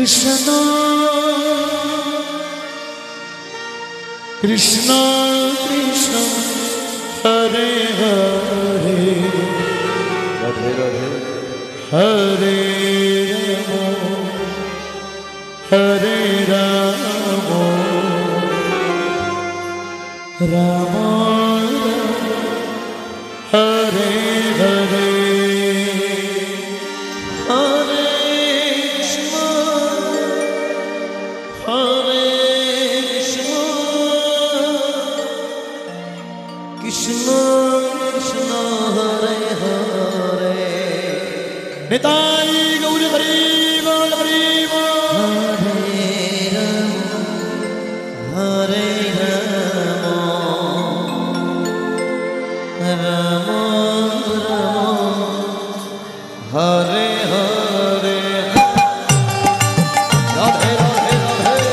Krishna Krishna Krishna Hare Hare Radhe Radhe Hare Hare Rama Rama Hare Hare Hare Krishna Hare Krishna Krishna Krishna Hare Hare Nitai Gaur Hari Bol Hari Bol Hare Rama Rama Rama Hare Hare Radhe Radhe Radhe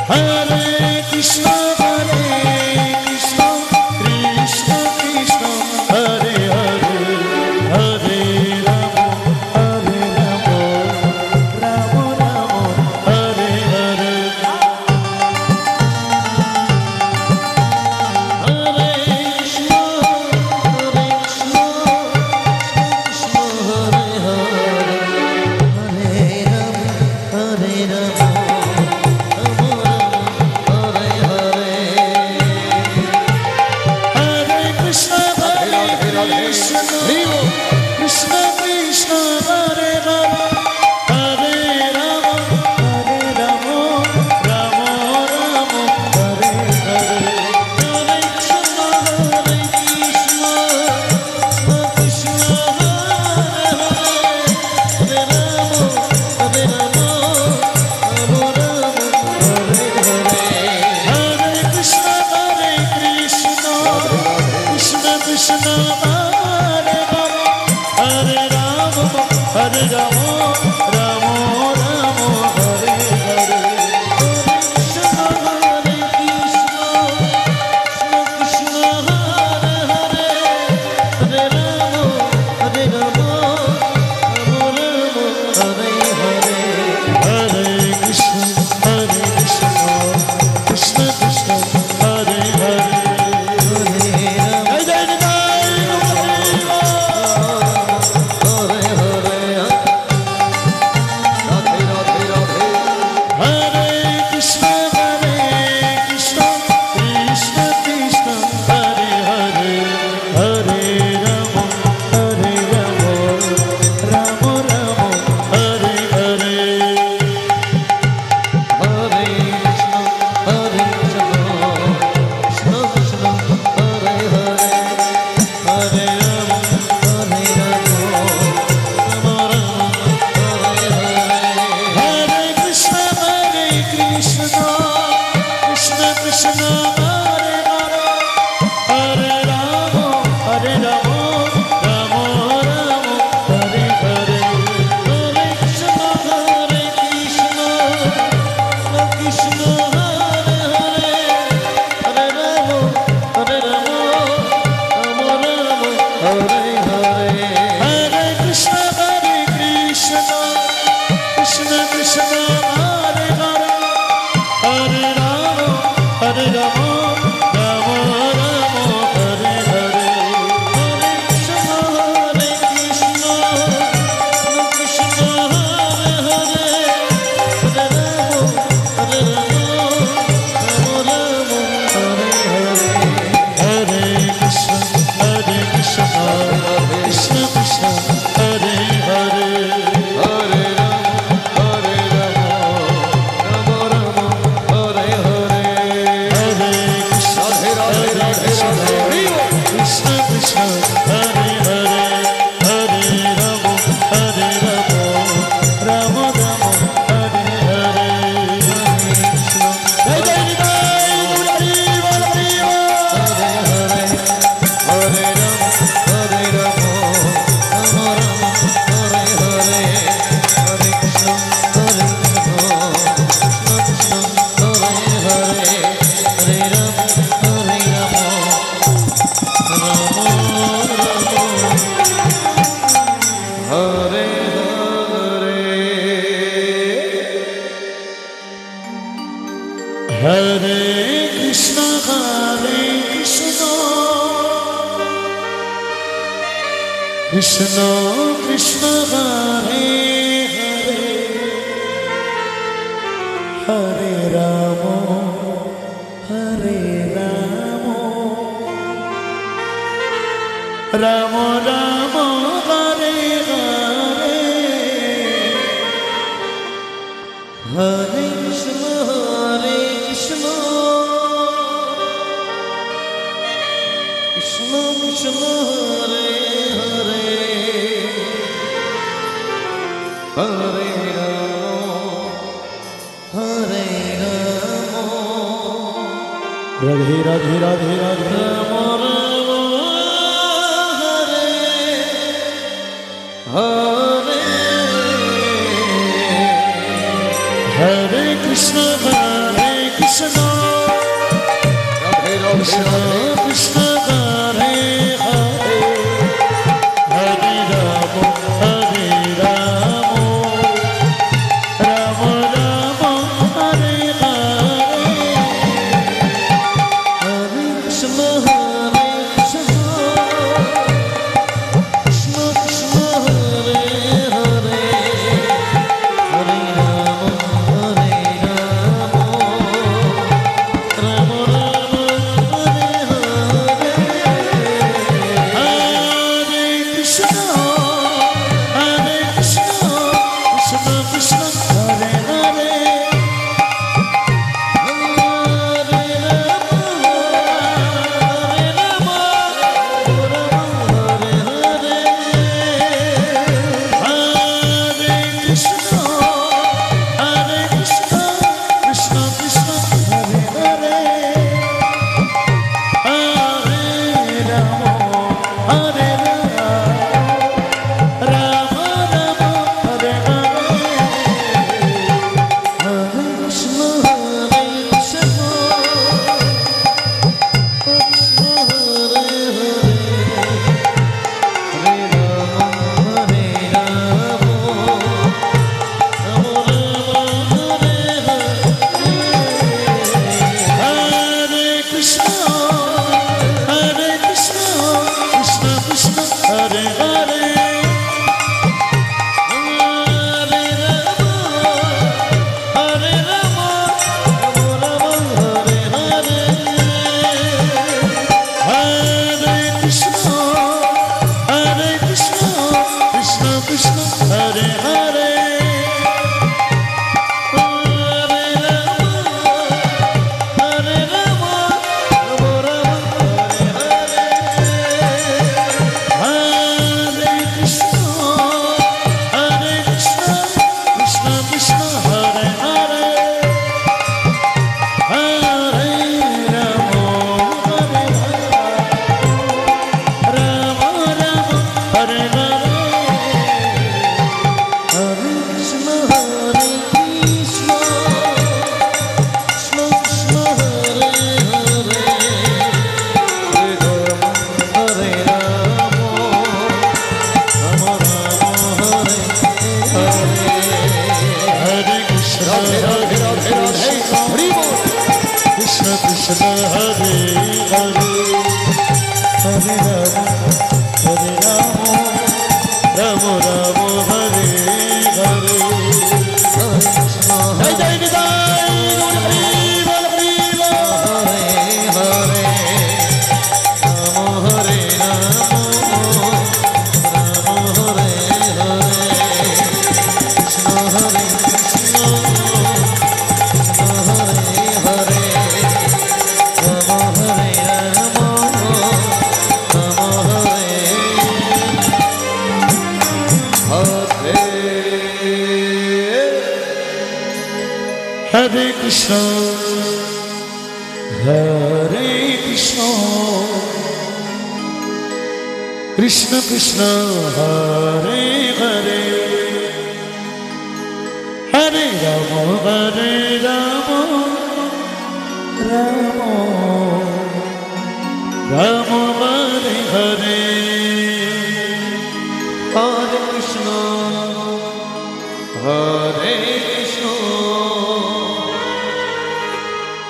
Hare Krishna Hare Krishna Krishna Krishna Hare Hare Hare Rama Hare Rama Rama Rama Hare Hare Hare Krishna Hare Krishna Krishna Hare Hare Hare Rama Hare Rama Rama Rama Hare Hare Hare Krishna Hare Krishna Krishna Krishna Hare Hare Hare Rama Hare Rama Rama Rama Hare Hare Hare Krishna Hare Krishna Krishna Hare Hare Hare Rama Hare Rama Rama Rama Hare Hare Hare Krishna Hare Krishna Krishna Krishna Hare Hare Hare Rama Hare Rama Rama Rama Hare Hare Hare Krishna Hare Krishna Krishna Hare Hare Hare Rama Hare Rama Rama Rama Hare Hare Hare Krishna Hare Krishna Krishna Krishna Hare Hare Hare Rama Krishna Krishna Hare Hare Hare Rama Hare Rama Rama Rama Hare Hare Hare Krishna Krishna Krishna Hare Hare Hare Rama Hare Rama Radhe Radhe Radhe Radhe Rama Rama Hare Hare Hare Krishna Hare Krishna Radhe Radhe Krishna Hare Hare Hare Rama Hare Rama Rama Rama Hare Hare Hare Krishna Hare Krishna Krishna Krishna Hare Hare Hare Rama Hare Rama Rama Rama Hare Hare Hare Krishna Hare Krishna Krishna Krishna Hare Hare Hare Rama Hare Rama Rama Hare Hare Hare Krishna Hare Krishna Krishna Krishna Hare Hare Hare Rama Hare Rama Rama Rama Hare Hare Hare Krishna Hare Krishna Krishna Hare Hare Hare Rama Hare Rama Rama Rama Hare Hare Krishna Hare Krishna Krishna Krishna Hare Hare Hare Rama Hare Rama Rama Rama Hare Hare Hare Krishna Hare Krishna Krishna Krishna Hare Hare Hare Rama Hare Rama Rama Rama Hare Hare Hare Krishna Hare Krishna Krishna Krishna Hare Hare Hare Rama Hare Rama Rama Hare Hare Hare Krishna Hare Krishna Krishna Krishna Hare Hare Hare Rama Hare Rama Rama Rama Hare Hare Hare Krishna Hare Krishna Krishna Krishna Hare Hare Hare Rama Hare Rama Rama Rama Hare Hare Hare Krishna Jai Jai Jai Hare Hare Hare Rama Hare Rama Rama Hare Hare Krishna Hare Krishna Krishna Hare Hare Rama Hare Rama Rama Hare Hare Krishna Hare Krishna Krishna Krishna Hare Hare Hare Rama Hare Rama Rama Rama Hare Hare Hare Krishna Hare Krishna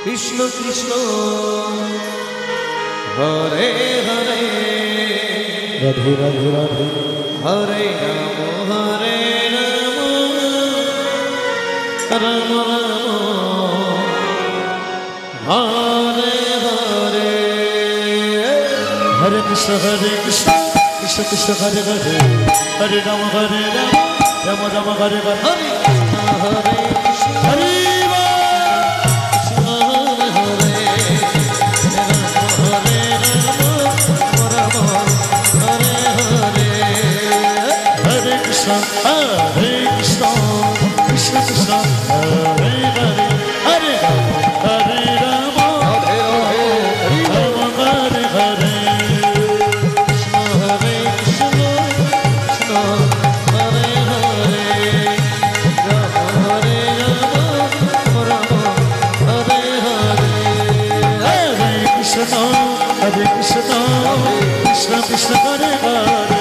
Krishna Krishna Hare Hare Radhe Radhe Radhe Hare Rama Rama Rama Hare Hare Hare Krishna Krishna Krishna Hare Hare Hare Rama Rama Rama Hare Hare Hare Krishna Hare Hare Krishna, Krishna Krishna, Hare Hare, Hare Rama, Hare Rama, Rama Hare Hare, Krishna Hare Krishna, Krishna Hare Hare, Rama Hare Rama, Rama Hare Hare, Hare Krishna, Krishna Krishna, Hare Hare.